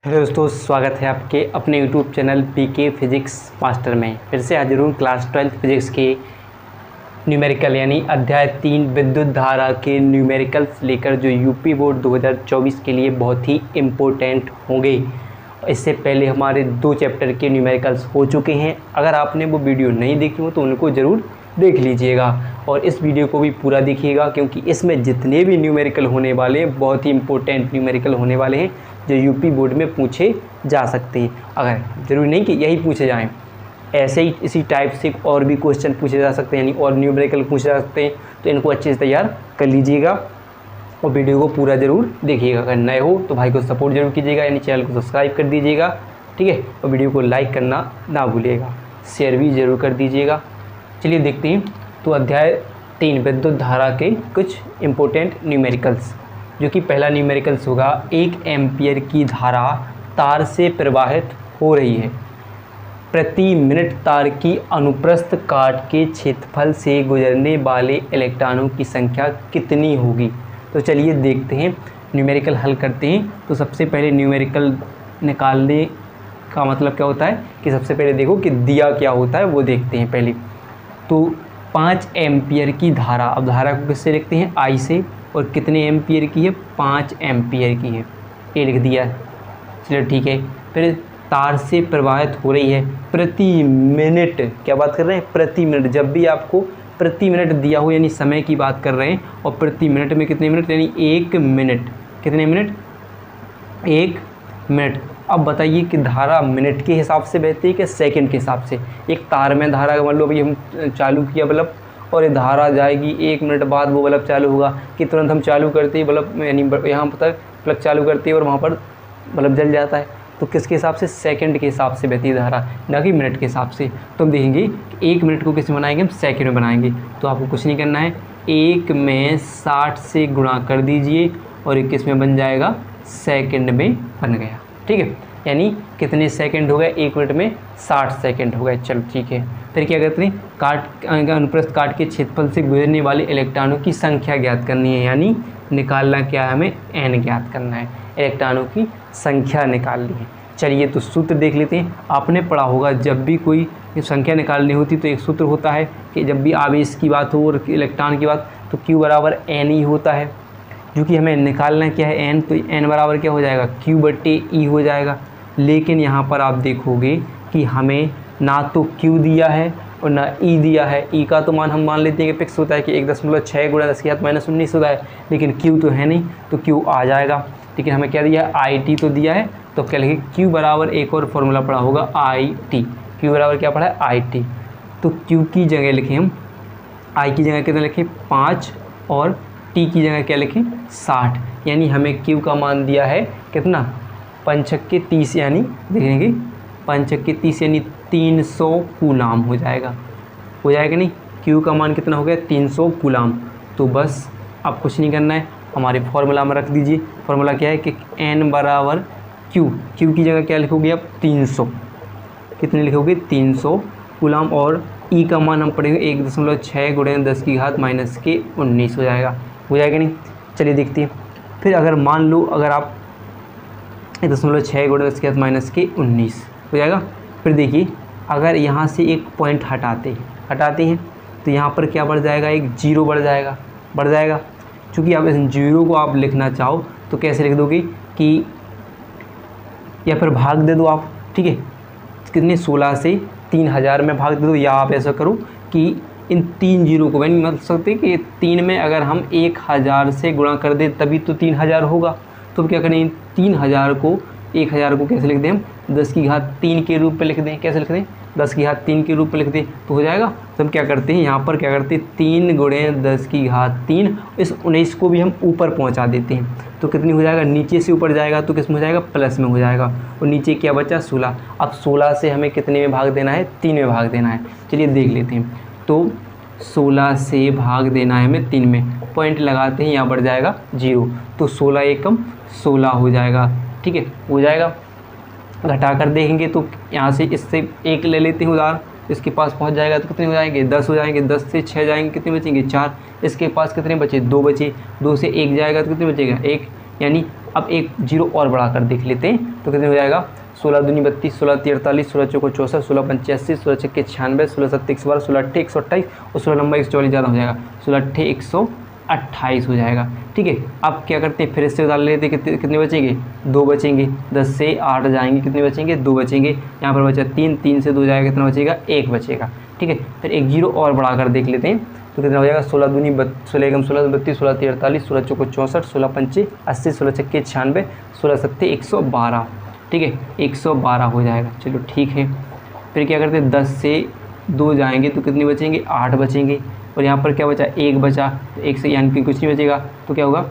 Hello दोस्तों, स्वागत है आपके अपने YouTube channel PK physics master में। फिर से हाजिर हूँ क्लास 12 फिजिक्स के न्यूमेरिकल यानी अध्याय 3 विद्युत धारा के न्यूमेरिकल्स लेकर, जो यूपी बोर्ड 2024 के लिए बहुत ही इम्पोर्टेंट होंगे। इससे पहले हमारे 2 चैप्टर के न्यूमेरिकल्स हो चुके हैं। अगर आपने वो वीडियो नहीं देखी हो तो उनको ज़रूर देख लीजिएगा और इस वीडियो को भी पूरा देखिएगा, क्योंकि इसमें जितने भी न्यूमेरिकल होने वाले हैं बहुत ही इम्पोर्टेंट न्यूमेरिकल होने वाले हैं जो यूपी बोर्ड में पूछे जा सकते हैं। अगर ज़रूरी नहीं कि यही पूछे जाएं, ऐसे ही इसी टाइप से और भी क्वेश्चन पूछे जा सकते हैं, यानी और न्यूमेरिकल पूछे जा सकते हैं। तो इनको अच्छे से तैयार कर लीजिएगा और वीडियो को पूरा ज़रूर देखिएगा। अगर नए हो तो भाई को सपोर्ट जरूर कीजिएगा, यानी चैनल को सब्सक्राइब कर दीजिएगा, ठीक है। और वीडियो को लाइक करना ना भूलिएगा, शेयर भी ज़रूर कर दीजिएगा। चलिए देखते हैं तो अध्याय 3 विद्युत धारा के कुछ इम्पोर्टेंट न्यूमेरिकल्स। जो कि पहला न्यूमेरिकल्स होगा, 1 एम्पियर की धारा तार से प्रवाहित हो रही है, प्रति मिनट तार की अनुप्रस्थ काट के क्षेत्रफल से गुजरने वाले इलेक्ट्रॉनों की संख्या कितनी होगी। तो चलिए देखते हैं, न्यूमेरिकल हल करते हैं। तो सबसे पहले न्यूमेरिकल निकालने का मतलब क्या होता है कि सबसे पहले देखो कि दिया क्या होता है वो देखते हैं पहले। तो 5 एम्पियर की धारा, अब धारा को किससे लिखते हैं, आई से, और कितने एम्पियर की है, 5 एम्पियर की है, ये लिख दिया। चलो ठीक है। फिर तार से प्रवाहित हो रही है प्रति मिनट, क्या बात कर रहे हैं, प्रति मिनट। जब भी आपको प्रति मिनट दिया हो यानी समय की बात कर रहे हैं, और प्रति मिनट में कितने मिनट, यानी 1 मिनट, कितने मिनट, 1 मिनट। अब बताइए कि धारा मिनट के हिसाब से बहती है कि सेकंड के हिसाब से। एक तार में धारा, मान लो अभी हम चालू किया बल्ब और ये धारा जाएगी, 1 मिनट बाद वो बल्ब चालू होगा, कि तुरंत हम चालू करते ही बल्ब, यानी यहाँ पर प्लग चालू करते हैं और वहाँ पर बल्ब जल जाता है। तो किसके हिसाब से, सेकंड के हिसाब से बहती है धारा, ना कि मिनट के हिसाब से। तो हम देखेंगे कि 1 मिनट को किस में बनाएंगे, हम सेकंड में बनाएंगे। तो आपको कुछ नहीं करना है, 1 में 60 से गुणा कर दीजिए और 21 में बन जाएगा, सेकंड में बन गया, ठीक है। यानी कितने सेकंड हो गए, 1 मिनट में 60 सेकंड हो गए। चलो ठीक है। फिर क्या करते हैं, काट अनुप्रस्थ काट के क्षेत्रफल से गुजरने वाले इलेक्ट्रॉनों की संख्या ज्ञात करनी है, यानी निकालना क्या है, हमें n ज्ञात करना है, इलेक्ट्रॉनों की संख्या निकालनी है। चलिए तो सूत्र देख लेते हैं। आपने पढ़ा होगा जब भी कोई संख्या निकालनी होती तो एक सूत्र होता है कि जब भी आवेश की बात हो और इलेक्ट्रॉन की बात, तो Q बराबर n ही होता है। जो कि हमें निकालना क्या है, n, तो n बराबर क्या हो जाएगा, Q/E हो जाएगा। लेकिन यहाँ पर आप देखोगे कि हमें ना तो Q दिया है और ना E दिया है। E का तो मान हम मान लेते हैं कि फिक्स होता है कि 1.6 गुणा 10⁻⁻19 होता है, लेकिन Q तो है नहीं, तो Q आ जाएगा। लेकिन हमें क्या दिया है, IT तो दिया है, तो क्या लिखे, Q बराबर एक और फॉर्मूला पढ़ा होगा, IT। Q बराबर क्या पढ़ा है, IT। तो Q की जगह लिखें हम, I की जगह कितना लिखें, 5, और T की जगह क्या लिखें, 60। यानी हमें Q का मान दिया है कितना, 5×30, यानी देखेंगे 5×30 यानी 300 कूलाम हो जाएगा, हो जाएगा नहीं। Q का मान कितना हो गया, 300 कूलाम। तो बस अब कुछ नहीं करना है, हमारे फॉर्मूला में रख दीजिए। फॉर्मूला क्या है कि N बराबर Q, Q की जगह क्या लिखोगे आप, 300, कितने लिखोगे, 300 कूलाम। और E का मान हम पढ़ेंगे 1.6 गुणे 10⁻⁻19 हो जाएगा, हो जाएगा नहीं। चलिए देखते हैं। फिर अगर मान लो अगर आप 1.6 गुणे 10⁻⁻19 हो जाएगा। फिर देखिए अगर यहाँ से एक पॉइंट हटाते हैं तो यहाँ पर क्या बढ़ जाएगा, एक 0 बढ़ जाएगा। चूँकि आप इस 0 को आप लिखना चाहो तो कैसे लिख दोगे कि, या फिर भाग दे दो आप, ठीक है, कितने, 16 से 3000 में भाग दे दो। या आप ऐसा करो कि इन 3 0 को मैंने मतलब सकते कि 3 में अगर हम 1000 से गुणा कर दें तभी तो 3000 होगा। तो क्या करें, 1000 को कैसे लिख दें हम, 10⁻³ के रूप में लिख दें। कैसे लिख दें, 10⁻³ के रूप में लिख दें तो हो जाएगा। तो हम क्या करते हैं, यहाँ पर क्या करते हैं, 3 × 10⁻³ इस 19 को भी हम ऊपर पहुँचा देते हैं। तो कितनी हो जाएगा, नीचे से ऊपर जाएगा तो किस में हो जाएगा, प्लस में हो जाएगा। और नीचे क्या बचा, 16। अब 16 से हमें कितने में भाग देना है, 3 में भाग देना है। चलिए देख लेते हैं। तो 16 से भाग देना है हमें 3 में, पॉइंट लगाते हैं, यहाँ बढ़ जाएगा 0। तो 16 एकम 16 हो जाएगा, ठीक है, हो जाएगा। घटा कर देखेंगे तो यहाँ से इससे 1 ले लेते हैं उधार, इसके पास पहुँच जाएगा तो कितने हो जाएंगे, 10 हो जाएंगे। 10 से 6 जाएंगे, कितने बचेंगे, 4। इसके पास कितने बचे, 2 बचे। 2 से 1 जाएगा तो कितने बचेगा, 1। यानी अब एक जीरो और बढ़ा कर देख लेते हैं तो कितने हो जाएगा, 16 दूनी 32, 16 तीन 48, 16 चौको 64, 16 पंचे 80, 16 छक्के 96, 16 सत्ते 112, 16 अट्ठे 128 और 16 नंबर 144 ज़्यादा हो जाएगा, 16 अट्ठे 128 हो जाएगा। ठीक है, अब क्या करते हैं, फिर इससे डाल लेते हैं, कितने बचेंगे, 2 बचेंगे, 10 से 8 जाएंगे, कितने बचेंगे, 2 बचेंगे। यहाँ पर बचा 3, 3 से 2 जाएगा, कितना बचेगा, 1 बचेगा। ठीक है, फिर एक जीरो और बढ़ा कर देख लेते हैं तो कितना हो जाएगा, 16 दूनी 16 एकम 16 32, 16 तीन 48, 16 चौको 64, 16 पंचे 80, 16 छक्के 96, 16 सत्ते 112। ठीक है, 112 हो जाएगा। चलो ठीक है, फिर क्या करते हैं, 10 से 2 जाएंगे तो कितने बचेंगे, 8 बचेंगे। और यहाँ पर क्या बचा, 1 बचा, तो 1 से यानी कि कुछ नहीं बचेगा। तो क्या होगा,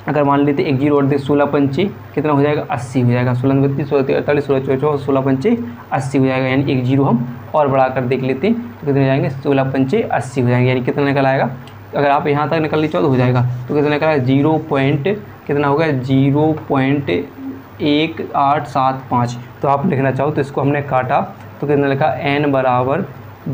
अगर मान लेते एक जीरो और दे, 16 पंचे कितना हो जाएगा, 80 हो जाएगा, 16 32, 16 तीन 48, 16 चौको 16 पंचे 80 हो जाएगा। यानी एक जीरो हम और बढ़ा कर देख लेते हैं तो कितने हो जाएंगे, 16 पंचे 80 हो जाएंगे। यानी कितना निकल आएगा, अगर आप यहाँ तक निकल लीजिए तो हो जाएगा। तो कितना निकला, 0 पॉइंट कितना होगा, 0.1875। तो आप लिखना चाहो तो इसको हमने काटा तो कितना लिखा, n बराबर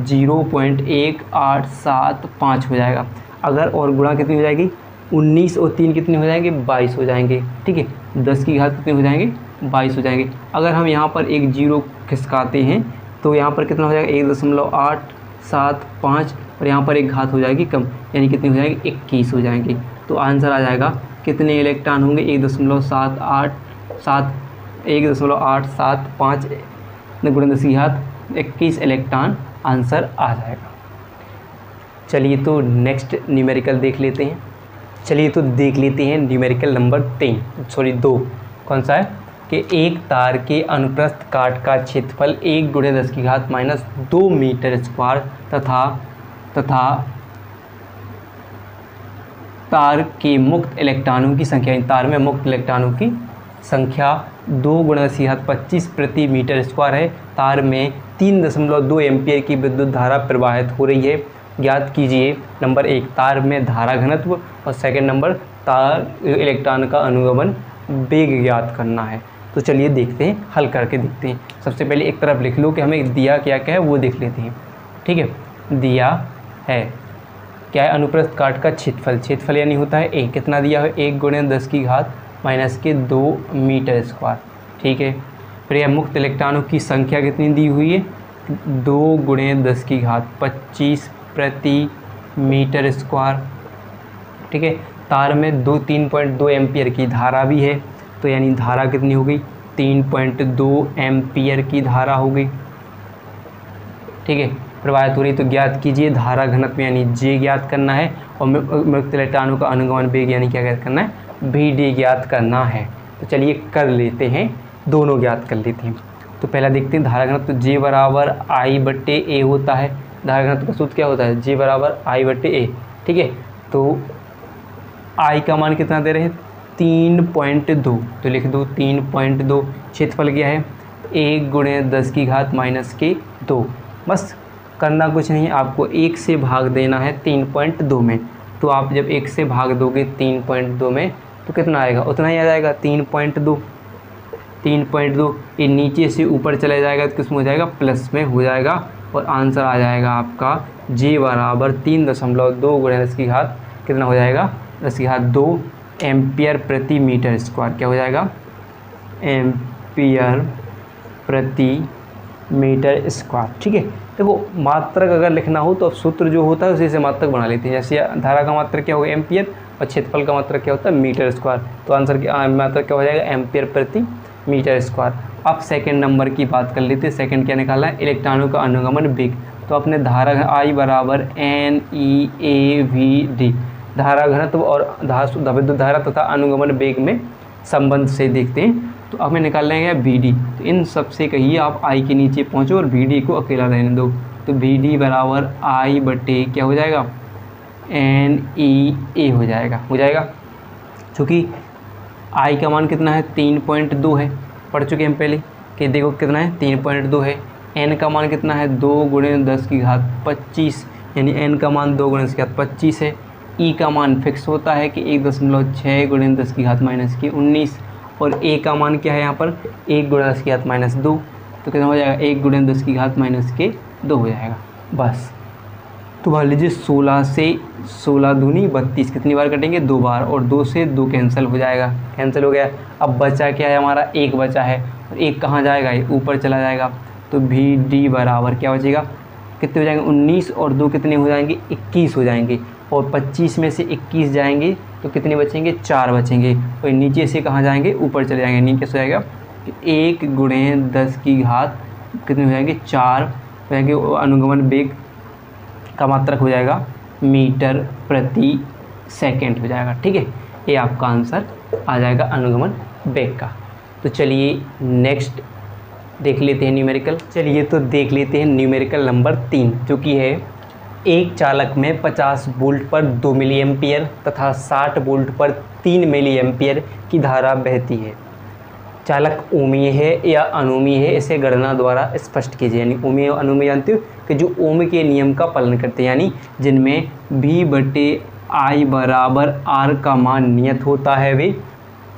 0.1875 हो जाएगा। अगर और गुणा कितनी हो जाएगी, 19 और 3 कितने हो जाएंगे, 22 हो जाएंगे। ठीक है, 10 की घात कितने हो जाएंगे, 22 हो जाएंगे। अगर हम यहाँ पर एक जीरो खिसकाते हैं तो यहाँ पर कितना हो जाएगा, 1.875 और यहाँ पर एक घात हो जाएगी कम, यानी कितनी हो जाएगी, 21 हो जाएंगे। तो आंसर आ जाएगा, कितने इलेक्ट्रॉन होंगे, 1.875 गुणा 10 की घात 21 इलेक्ट्रॉन आंसर आ जाएगा। चलिए तो नेक्स्ट न्यूमेरिकल देख लेते हैं। चलिए तो देख लेते हैं न्यूमेरिकल नंबर 2। कौन सा है कि एक तार के अनुप्रस्थ काट का क्षेत्रफल 1 गुणे 10 की घात -2 मीटर स्क्वायर तथा तार के मुक्त इलेक्ट्रॉनों की संख्या, तार में मुक्त इलेक्ट्रॉनों की संख्या 2 गुणे 10 की घात 25 प्रति मीटर स्क्वायर है। तार में 3.2 एम्पियर की विद्युत धारा प्रवाहित हो रही है। ज्ञात कीजिए नंबर 1 तार में धारा घनत्व और सेकंड नंबर तार इलेक्ट्रॉन का अनुगमन वेग ज्ञात करना है। तो चलिए देखते हैं, हल करके देखते हैं। सबसे पहले एक तरफ लिख लो कि हमें दिया क्या क्या है वो देख लेते हैं। ठीक है, दिया है क्या है, अनुप्रस्थ काट का क्षेत्रफल यानी होता है ए, कितना दिया है, 1 गुणे 10 की घात -2 मीटर स्क्वायर। ठीक है, फिर यह मुक्त इलेक्ट्रॉनों की संख्या कितनी दी हुई है, 2 गुणे 10 की घात 25 प्रति मीटर स्क्वायर। ठीक है, तार में 3.2 एम्पियर की धारा भी है, तो यानी धारा कितनी हो गई, 3.2 एम्पियर की धारा हो गई। ठीक है, प्रवाहित हो रही, तो ज्ञात कीजिए धारा घनत्व यानी जे ज्ञात करना है और मुक्त इलेक्ट्रॉनों का अनुगमन वेग यानी क्या ज्ञात करना है, वी ज्ञात करना है। तो चलिए कर लेते हैं, दोनों ज्ञात कर लेते हैं। तो पहला देखते हैं धारा घनत्व, जे बराबर I/A होता है। धारा घनत्व का सूत्र क्या होता है, जे बराबर I/A। ठीक है, तो I का मान कितना दे रहे हैं, 3.2, तो लिख दो 3.2। क्षेत्रफल क्या है, 1 गुणे 10 की घात -2। बस करना कुछ नहीं, आपको 1 से भाग देना है 3.2 में। तो आप जब 1 से भाग दोगे 3.2 में तो कितना आएगा, उतना ही आ जाएगा 3.2। ये नीचे से ऊपर चला जाएगा तो किस में हो जाएगा, प्लस में हो जाएगा और आंसर आ जाएगा आपका जे बराबर 3.2 गुणे 10 की घात कितना हो जाएगा, 10 की घात 2 एम्पियर प्रति मीटर स्क्वायर। क्या हो जाएगा, एम्पियर प्रति मीटर स्क्वायर। ठीक है, देखो मात्रक अगर लिखना हो तो अब सूत्र जो होता है उसी से मात्रक बना लेते हैं। जैसे धारा का मात्रक क्या होगा, एम्पियर, और क्षेत्रफल का मात्रक क्या होता है, मीटर स्क्वायर। तो आंसर की मात्रक क्या हो जाएगा, एम्पियर प्रति मीटर स्क्वायर। अब सेकंड नंबर की बात कर लेते हैं। सेकंड क्या निकालना है, इलेक्ट्रॉनों का अनुगमन वेग। तो अपने धारा I बराबर NeAVD, धारा घनत्व और विद्युत धारा तथा अनुगमन वेग में संबंध से देखते हैं। तो हमें निकालना है VD। तो इन सब से कहिए आप I के नीचे पहुँचो और VD को अकेला रहने दो। तो VD बराबर I/, क्या हो जाएगा, NeA हो जाएगा। चूँकि I का मान कितना है, 3.2 है, पढ़ चुके हम पहले कि देखो कितना है, 3.2 है। N का मान कितना है, 2 गुणे 10 की घात 25, यानी N का मान 2 गुणे 10 की घात 25 है। E का मान फिक्स होता है कि 1.6 गुणे 10 की घात -19, और A का मान क्या है यहाँ पर, 1 गुणे 10 की घात -2। तो कितना हो जाएगा, 1 गुणे 10 की घात -2 हो जाएगा। बस तो मान लीजिए 16 से 16 दूनी 32, कितनी बार कटेंगे? 2 बार, और 2 से 2 कैंसिल हो जाएगा, कैंसिल हो गया। अब बचा क्या है हमारा? 1 बचा है, और 1 कहाँ जाएगा? ये ऊपर चला जाएगा। तो भी डी बराबर क्या बचेगा? कितने हो जाएंगे? 19 और 2 कितने हो जाएंगे? 21 हो जाएंगे, और 25 में से 21 जाएंगे तो कितने बचेंगे? 4 बचेंगे, और नीचे से कहाँ जाएंगे? ऊपर चले जाएंगे। नीचे से हो जाएगा 1 गुणे 10 की घात कितने हो जाएंगे? 4 हो जाएंगे। अनुगमन वेग का मात्रक हो जाएगा मीटर प्रति सेकंड हो जाएगा। ठीक है, ये आपका आंसर आ जाएगा अनुगमन वेग का। तो चलिए नेक्स्ट देख लेते हैं न्यूमेरिकल। चलिए तो देख लेते हैं न्यूमेरिकल नंबर 3, जो कि है एक चालक में 50 वोल्ट पर 2 मिली एम्पियर तथा 60 वोल्ट पर 3 मिली एम्पियर की धारा बहती है। चालक ओमीय है या अनोमीय है, इसे गणना द्वारा स्पष्ट कीजिए। यानी ओमीय और अनोमीय जानते हो कि जो ओम के नियम का पालन करते हैं, यानी जिनमें V/I बराबर R का मान नियत होता है वे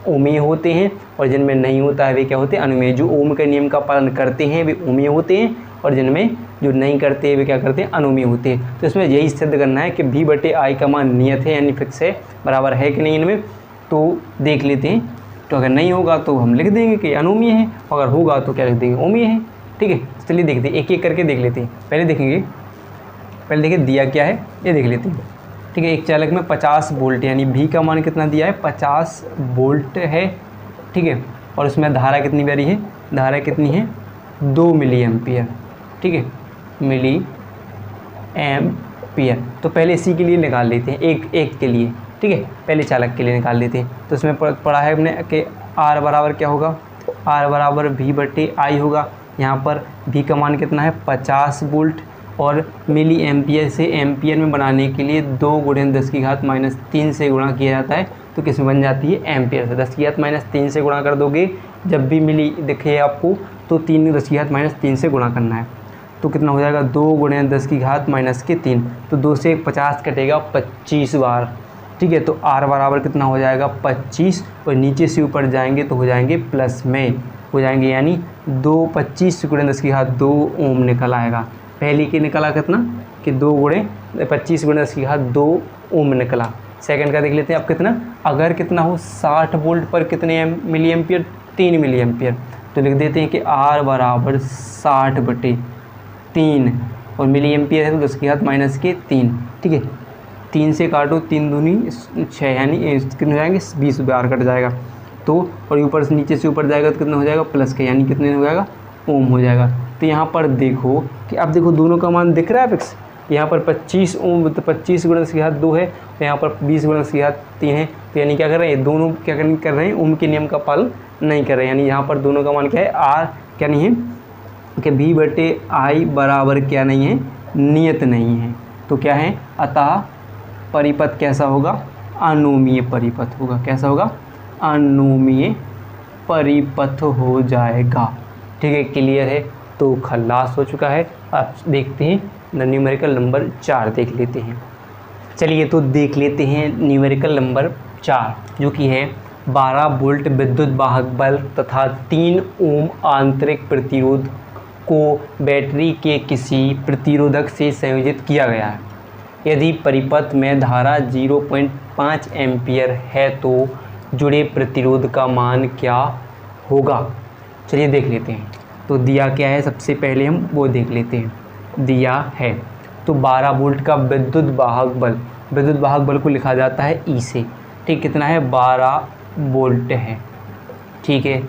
ओमीय होते हैं, और जिनमें नहीं होता है वे क्या होते हैं? अनोमीय। जो ओम के नियम का पालन करते हैं वे ओमीय होते हैं, और जिनमें जो नहीं करते हैं वे क्या करते हैं? अनोमीय होते हैं। तो इसमें यही सिद्ध करना है कि V/I का मान नियत है, यानी फिक्स है, बराबर है कि नहीं इनमें। तो देख लेते हैं। तो अगर नहीं होगा तो हम लिख देंगे कि अनोमीय है, अगर होगा तो क्या लिख देंगे? ओमीय है। ठीक है, चलिए देखते हैं, एक एक करके देख लेते हैं। पहले देखेंगे, पहले देखिए दिया क्या है, ये देख लेते हैं। ठीक है, एक चालक में 50 वोल्ट, यानी V का मान कितना दिया है? 50 वोल्ट है। ठीक है, और उसमें धारा कितनी बह रही है? धारा कितनी है? 2 मिली एम्पियर। ठीक है, मिली एम्पियर। तो पहले इसी के लिए निकाल लेते हैं, एक के लिए। ठीक है, पहले चालक के लिए निकाल लेते हैं। तो इसमें पढ़ा है हमने कि R बराबर क्या होगा? R बराबर V/I होगा। यहाँ पर V का मान कितना है? 50 वोल्ट, और मिली एम्पियर से एम्पियर में बनाने के लिए 2 गुणे 10 की घात -3 से गुणा किया जाता है, तो किसमें बन जाती है? एम्पियर से। 10 की घात -3 से गुणा कर दोगे, जब भी मिली दिखे आपको तो 3 10 की घात -3 से गुणा करना है। तो कितना हो जाएगा? 2 गुणे 10 की घात -3, तो 2 से 50 कटेगा 25 बार। ठीक है, तो R बराबर कितना हो जाएगा? 25, और नीचे से ऊपर जाएंगे तो हो जाएंगे प्लस में हो जाएंगे, यानी 2 25 गुणे 10 की घात 2 ओम निकल आएगा। पहले के निकला कितना कि 2 गुणे 25 गुणे 10 की घात 2 ओम निकला। सेकंड का देख लेते हैं अब कितना, अगर कितना हो 60 वोल्ट पर कितने मिली एम्पियर? 3 milli ampere. तो लिख देते हैं कि R बराबर 60/3, और मिली एम्पियर है तो 10 की घात -3। ठीक है, 3 से काटो, 3 दूनी 6, यानी कितने हो जाएंगे? 20 बार कट जाएगा। तो और ऊपर से नीचे से ऊपर जाएगा तो कितना हो जाएगा? प्लस के, यानी कितने हो जाएगा? ओम हो जाएगा। तो यहाँ पर देखो कि अब देखो दोनों का मान दिख रहा है फिक्स। यहाँ पर 25 ओम, तो 25 गुणे 10 की घात 2 है, तो यहाँ पर 20 गुणे 10 की घात 3 है। तो यानी क्या कर रहे हैं? दोनों क्या कर रहे हैं? ओम के नियम का पालन नहीं कर रहे हैं। यानी यहाँ पर दोनों का मान क्या है? R क्या नहीं है कि V/I बराबर क्या नहीं है? नियत नहीं है। तो क्या है? अतः परिपथ कैसा होगा? अनोमीय परिपथ होगा। कैसा होगा? अनोमीय परिपथ हो जाएगा। ठीक है, क्लियर है? तो खलास हो चुका है। अब देखते हैं न्यूमेरिकल नंबर 4 देख लेते हैं। चलिए तो देख लेते हैं न्यूमेरिकल नंबर 4, जो कि है 12 वोल्ट विद्युत वाहक बल तथा 3 ओम आंतरिक प्रतिरोध को बैटरी के किसी प्रतिरोधक से संयोजित किया गया है। यदि परिपथ में धारा 0.5 एम्पियर है तो जुड़े प्रतिरोध का मान क्या होगा? चलिए देख लेते हैं। तो दिया क्या है, सबसे पहले हम वो देख लेते हैं। दिया है तो 12 वोल्ट का विद्युत वाहक बल को लिखा जाता है ई से। ठीक, कितना है? 12 वोल्ट है। ठीक है,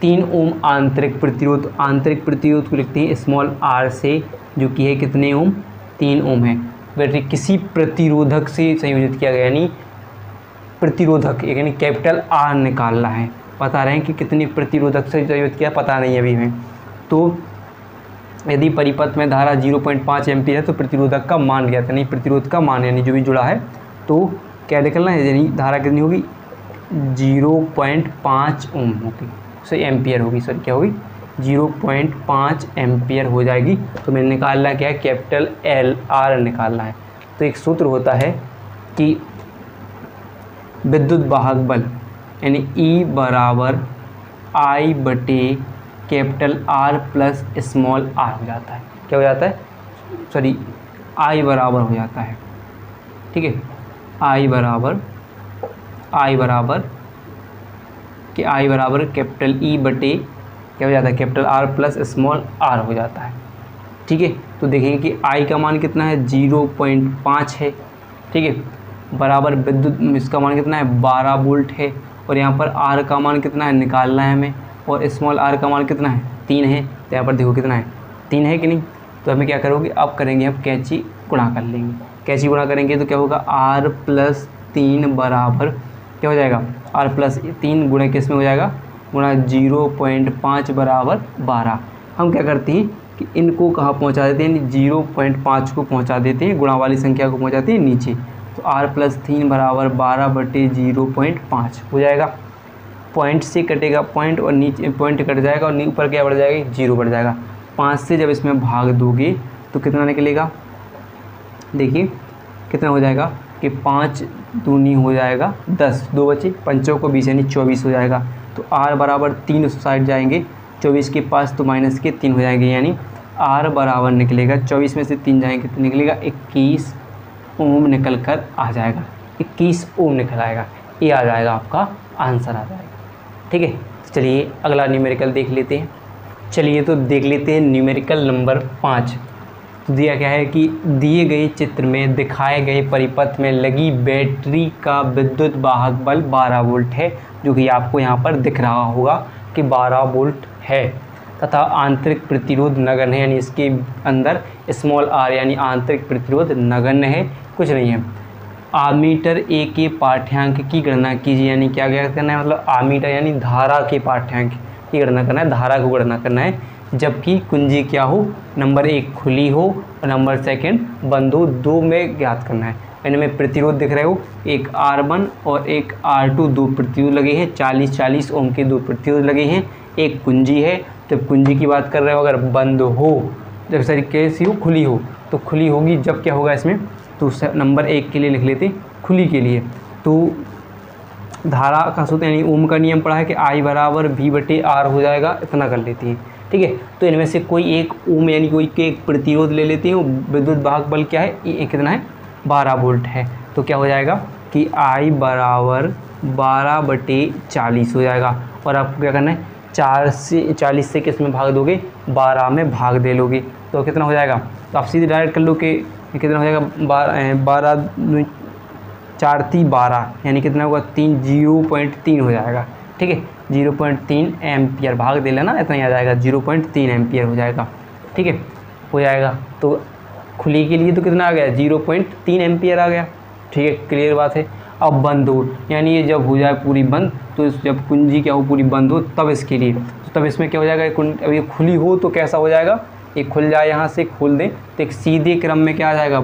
3 ओम आंतरिक प्रतिरोध को लिखते हैं स्मॉल r से, जो कि है कितने ओम? 3 ओम है। बैटरी किसी प्रतिरोधक से संयोजित किया गया, यानी प्रतिरोधक यानी कैपिटल R निकालना है। बता रहे हैं कि कितनी प्रतिरोधक से संयोजित किया, पता नहीं अभी हमें। तो यदि परिपथ में धारा 0.5 एम्पीयर है तो प्रतिरोधक का मान क्या था? नहीं, प्रतिरोध का मान यानी जो भी जुड़ा है, तो क्या निकलना है? यानी धारा कितनी होगी? 0.5 ओम होगी, सॉरी एम्पियर होगी, सॉरी क्या होगी? 0.5 एम्पियर हो जाएगी। तो मैंने निकालना क्या है? कैपिटल LR निकालना है। तो एक सूत्र होता है कि विद्युत वाहक बल यानी E बराबर I/कैपिटल R प्लस स्मॉल r हो जाता है। क्या हो जाता है? सॉरी आई बराबर हो जाता है, ठीक है। आई बराबर कैपिटल ई बटे क्या हो जाता है, capital R plus small r हो जाता है, ठीक है। तो देखेंगे कि आई का मान कितना है 0.5 है, ठीक है, बराबर विद्युत इसका मान कितना है 12 वोल्ट है, और यहाँ पर आर का मान कितना है निकालना है हमें, और स्मॉल आर का मान कितना है 3 है। तो यहाँ पर देखो कितना है 3 है कि नहीं। तो हमें क्या करोगे, अब करेंगे हम कैंची गुणा कर लेंगे। कैंची गुणा करेंगे तो क्या होगा, आर प्लस 3 बराबर क्या हो जाएगा, आर प्लस 3 गुणा किस में हो जाएगा, गुणा 0.5 बराबर 12। हम क्या करते हैं कि इनको कहाँ पहुँचा देते हैं, 0.5 को पहुँचा देते हैं, गुणा वाली संख्या को पहुँचाते हैं नीचे। तो आर प्लस 3 बराबर 12 बटे 0.5 हो जाएगा। पॉइंट से कटेगा पॉइंट, और नीचे पॉइंट कट जाएगा और ऊपर क्या बढ़ जाएगा, 0 बढ़ जाएगा। 5 से जब इसमें भाग दोगे तो कितना निकलेगा, देखिए कितना हो जाएगा कि 5 दूनी हो जाएगा 10, 2 बचे, पंचों को 20 यानी 24 हो जाएगा। तो आर बराबर 3 उस साइड जाएंगे, 24 के पास तो माइनस के 3 हो जाएंगे, यानी आर बराबर निकलेगा 24 में से 3 जाएंगे तो निकलेगा 21 ओम निकल कर आ जाएगा, 21 ओम निकल आएगा। ये आ जाएगा आपका आंसर आ जाएगा, ठीक है। चलिए अगला न्यूमेरिकल देख लेते हैं। चलिए तो देख लेते हैं न्यूमेरिकल नंबर 5। तो दिया क्या है कि दिए गए चित्र में दिखाए गए परिपथ में लगी बैटरी का विद्युत वाहक बल 12 वोल्ट है, जो कि आपको यहाँ पर दिख रहा होगा कि 12 वोल्ट है, तथा आंतरिक प्रतिरोध नगण्य है, यानी इसके अंदर स्मॉल आर यानी आंतरिक प्रतिरोध नगण्य है, कुछ नहीं है। आमीटर ए के पाठ्यांक की गणना कीजिए, यानी क्या करना है, मतलब आमीटर यानी धारा के पाठ्यांक की गणना करना है, धारा को गणना करना है, जबकि कुंजी क्या हो, नंबर 1 खुली हो और नंबर 2 बंद हो, 2 में ज्ञात करना है। इनमें प्रतिरोध दिख रहे हो, एक R1 और एक R2 दो प्रतिरोध लगे हैं, 40-40 ओम के दो प्रतिरोध लगे हैं। एक कुंजी है, जब कुंजी की बात कर रहे हो अगर बंद हो, जब सर कैसी हो, खुली हो, तो खुली होगी जब क्या होगा इसमें, तो नंबर 1 के लिए लिख लेते खुली के लिए। तो धारा का सूत्र यानी ओम का नियम पढ़ा है कि I बराबर V बटे R हो जाएगा, इतना कर लेती हैं, ठीक है। तो इनमें से कोई एक ओम यानी कोई के एक प्रतिरोध ले लेते हैं, विद्युत वाहक बल क्या है, ये कितना है 12 वोल्ट है। तो क्या हो जाएगा कि I बराबर 12 बटे 40 हो जाएगा, और आपको क्या करना है 40 से किस में भाग दोगे, 12 में भाग दे लोगे, तो कितना हो जाएगा। तो आप सीधे डायरेक्ट कर लो कि कितना हो जाएगा, 12 4 3 12 यानी कितना होगा 0.3 हो जाएगा, ठीक है। 0.3 एम्पियर भाग दे लेना, इतना ही आ जाएगा, 0.3 एम्पियर हो जाएगा, ठीक है, हो जाएगा। तो खुली के लिए तो कितना आ गया, 0.3 एम्पियर आ गया, ठीक है, क्लियर बात है। अब बंद हो, यानी ये जब हो जाए पूरी बंद, तो जब कुंजी क्या हो पूरी बंद हो तब इसके लिए, तो तब इसमें क्या हो जाएगा, अब ये खुली हो तो कैसा हो जाएगा, एक खुल जाए, यहाँ से खोल दें तो एक सीधे क्रम में क्या आ जाएगा,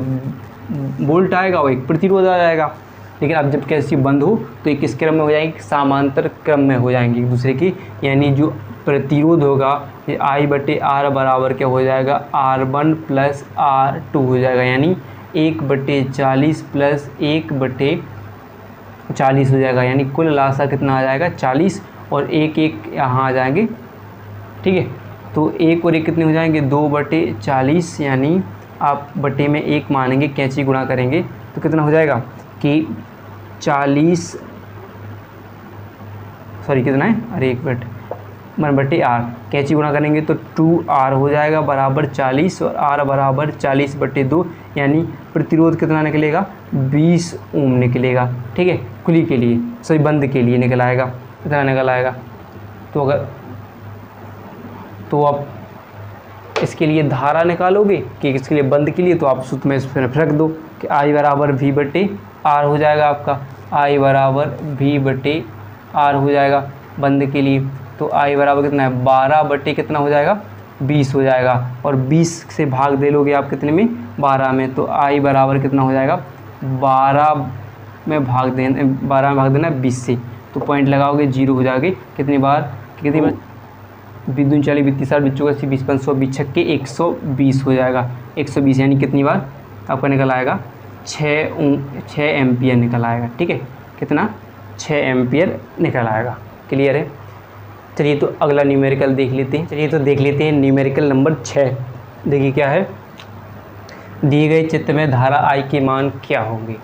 वोल्ट आएगा और एक प्रतिरोध आ जाएगा। लेकिन अब जब कैसी बंद हो तो एक किस क्रम में हो जाएगी, समांतर क्रम में हो जाएंगी एक दूसरे की, यानी जो प्रतिरोध होगा ये I बटे R बराबर क्या हो जाएगा, R1 प्लस R2 हो जाएगा, यानी 1 बटे 40 प्लस 1 बटे 40 हो जाएगा, यानी कुल लासा कितना आ जाएगा 40, और एक यहाँ आ जाएंगे, ठीक है। तो 1 और 1 कितने हो जाएंगे, 2 बटे 40, यानी आप बटे में 1 मानेंगे, कैंची गुणा करेंगे तो कितना हो जाएगा कि 40, सॉरी कितना है, अरे 1 मिनट, 1 बटे R, कैंची गुणा करेंगे तो 2R हो जाएगा बराबर 40, और R बराबर 40 बटे 2, यानी प्रतिरोध कितना निकलेगा, 20 ओम निकलेगा, ठीक है, खुली के लिए, सॉरी बंद के लिए निकल आएगा, कितना निकल आएगा। तो अगर तो आप इसके लिए धारा निकालोगे कि इसके लिए बंद के लिए, तो आप सूत्र में सिर्फ रख दो कि I बराबर V बटे R हो जाएगा आपका, I बराबर V बटे R हो जाएगा बंद के लिए। तो I बराबर कितना है, 12 बटे कितना हो जाएगा, 20 हो जाएगा, और 20 से भाग दे लोगे आप कितने में, 12 में, तो I बराबर कितना हो जाएगा, 12 में भाग देना 20 से, तो पॉइंट लगाओगे 0 हो जाएगी, कितनी बार 20 40 20 60 20 80 20 5 20 छक्के 120 हो जाएगा, 120 यानी कितनी बार आपका निकल आएगा, 6 एम्पियर निकल आएगा, ठीक है, कितना 6 एम्पियर निकल आएगा, क्लियर है। चलिए तो अगला न्यूमेरिकल देख लेते हैं। चलिए तो देख लेते हैं न्यूमेरिकल नंबर 6। देखिए क्या है, दिए गए चित्र में धारा I के मान क्या होंगे।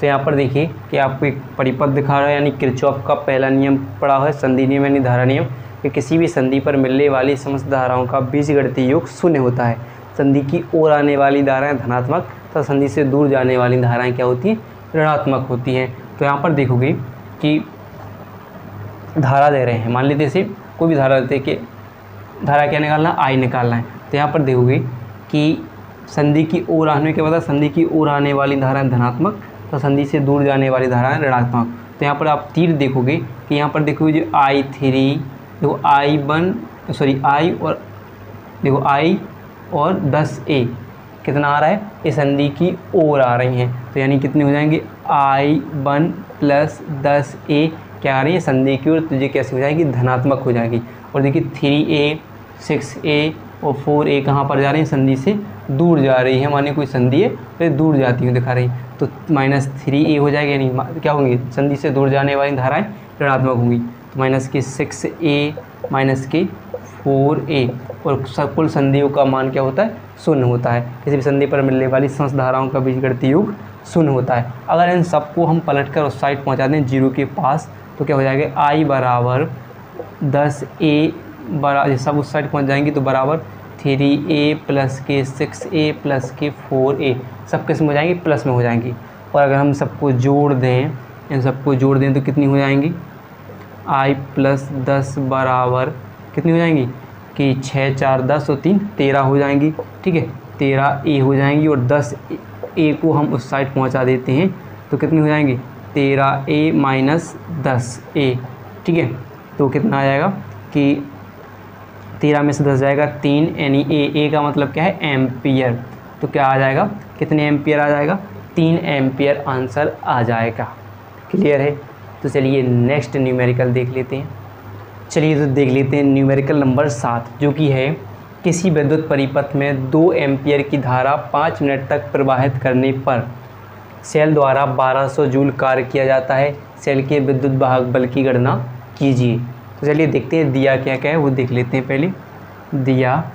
तो यहाँ पर देखिए कि आपको एक परिपथ दिखा रहा है, यानी किरचॉफ का पहला नियम पड़ा है, संधि नियम यानी धारा नियम, कि किसी भी संधि पर मिलने वाली समस्त धाराओं का बीजगणितीय योग शून्य होता है। संधि की ओर आने वाली धाराएं धनात्मक तथा संधि से दूर जाने वाली धाराएं क्या होती हैं, ऋणात्मक होती हैं। तो यहाँ पर देखोगे कि धारा दे रहे हैं, मान लीजिए जैसे कोई भी धारा देते कि धारा क्या निकालना है, I निकालना है। तो यहाँ पर देखोगे कि संधि की ओर आने के बाद संधि की ओर आने वाली धाराएं धनात्मक तो संधि से दूर जाने वाली धाराएं ऋणात्मक। तो यहाँ पर आप तीर देखोगे कि यहाँ पर देखोगे जो I3 देखो I और देखो I और 10A कितना आ रहा है, ये संधि की ओर आ रही हैं। तो यानी कितने हो जाएंगे, I1 + 10A क्या आ रही है, संधि की ओर, तो ये कैसे हो जाएगी, धनात्मक हो जाएगी। और देखिए 3A 6A और 4A कहाँ पर जा रही हैं, संधि से दूर जा रही है, माने कोई संधि है तो दूर जाती हुई दिखा रही, तो -3A हो जाएगा, यानी क्या होंगी, संधि से दूर जाने वाली धाराएं ऋणात्मक होंगी। तो -6A -4A और कुल संधियों का मान क्या होता है, शून्य होता है। किसी भी संधि पर मिलने वाली समस्त धाराओं का बीजगणितीय योग शून्य होता है। अगर इन सबको हम पलटकर उस साइड पहुंचा दें 0 के पास, तो क्या हो जाएगा, I बराबर 10A बराबर, सब उस साइड पहुंच जाएंगी तो बराबर 3A + के 6A + के 4A, सब किस में हो जाएंगी, प्लस में हो जाएंगी। और अगर हम सबको जोड़ दें, इन सबको जोड़ दें तो कितनी हो जाएंगी, I + 10 बराबर कितनी हो जाएंगी कि 6 4 10 और 3 13 हो जाएंगी। ठीक है, 13A हो जाएंगी और 10A को हम उस साइड पहुंचा देते हैं तो कितनी हो जाएंगी, 13A - 10A। ठीक है, तो कितना आ जाएगा कि 13 में से 10 जाएगा 3, यानी A का मतलब क्या है, एम्पियर। तो क्या आ जाएगा, कितने एम्पियर आ जाएगा, 3 एम्पियर आंसर आ जाएगा। क्लियर है। तो चलिए नेक्स्ट न्यूमेरिकल देख लेते हैं। चलिए तो देख लेते हैं न्यूमेरिकल नंबर 7, जो कि है किसी विद्युत परिपथ में 2 एम्पियर की धारा 5 मिनट तक प्रवाहित करने पर सेल द्वारा 1200 जूल कार्य किया जाता है। सेल के विद्युत वाहक बल की गणना कीजिए। तो चलिए देखते हैं दिया क्या क्या है, वो देख लेते हैं। पहले दिया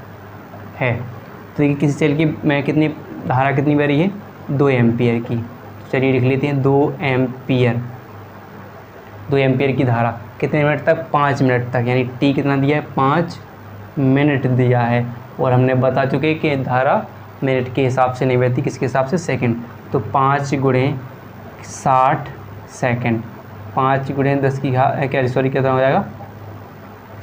है तो देखिए किसी सेल की में कितनी धारा कितनी बड़ी है, 2 एम्पियर की। चलिए लिख लेते हैं 2 एम्पियर की धारा कितने मिनट तक, 5 मिनट तक, यानी टी कितना दिया है, 5 मिनट दिया है। और हमने बता चुके कि धारा मिनट के हिसाब से नहीं बहती, किसके हिसाब से, सेकंड। तो 5 × 60 सेकंड, 5 × 10 की क्या सॉरी कितना हो जाएगा,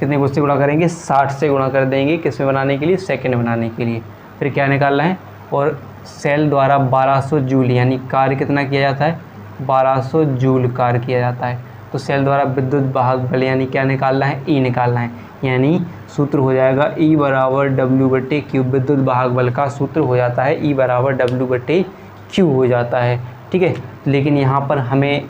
कितने को से गुणा करेंगे, 60 से गुणा कर देंगे, किस में बनाने के लिए, सेकंड बनाने के लिए। फिर क्या निकालना है, और सेल द्वारा 1200 जूल यानी कार्य कितना किया जाता है, 1200 जूल कार्य किया जाता है। तो सेल द्वारा विद्युत वाहक बल यानी क्या निकालना है, E निकालना है। यानी सूत्र हो जाएगा E बराबर W/Q। विद्युत वाहक बल का सूत्र हो जाता है E बराबर W/Q हो जाता है। ठीक है, लेकिन यहाँ पर हमें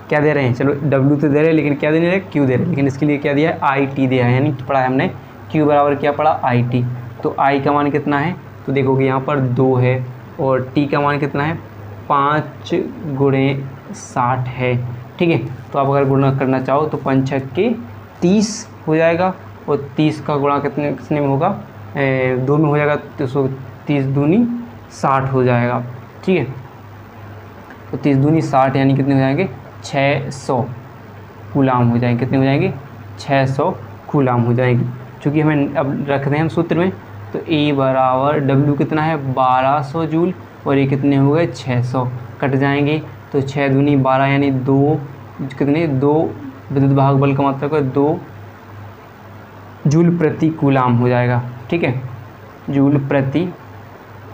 क्या दे रहे हैं, चलो W तो दे रहे हैं, लेकिन क्या दे रहे हैं, Q दे रहे हैं। लेकिन इसके लिए क्या दिया है, IT दिया है, यानी पढ़ा है हमने Q बराबर क्या पढ़ा, IT। तो I का मान कितना है, तो देखोगे यहाँ पर 2 है, और T का मान कितना है, 5 × 60 है। ठीक है, तो आप अगर गुणा करना चाहो तो 5 × 6 = 30 हो जाएगा, और 30 का गुणा कितने में होगा, 2 में हो जाएगा, तो 30 दूनी 60 हो जाएगा। ठीक है, तो 30 दूनी 60 यानी कितने हो जाएंगे, 600 कूलाम हो जाएंगे। कितने हो जाएंगे, 600 कूलाम हो जाएंगे। चूँकि हमें अब रख रहे हैं हम सूत्र में, तो E बराबर W कितना है, 1200 जूल, और ये कितने हो गए, 600 कट जाएंगे। तो 6 दूनी 12 यानी 2 कितने, 2 विद्युत वाहक बल का मात्रक है 2 जूल प्रति कूलाम हो जाएगा। ठीक है, जूल प्रति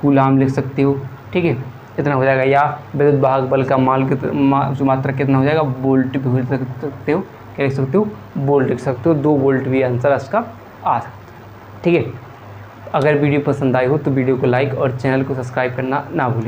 कूलाम लिख सकते हो। ठीक है, इतना हो जाएगा। या विद्युत वाहक बल का मात्रक कितना हो जाएगा, वोल्ट भी लिख सकते हो, क्या लिख सकते हो, वोल्ट लिख सकते हो। 2 वोल्ट भी आंसर इसका आ सकता है। ठीक है, अगर वीडियो पसंद आई हो तो वीडियो को लाइक और चैनल को सब्सक्राइब करना ना भूलिए।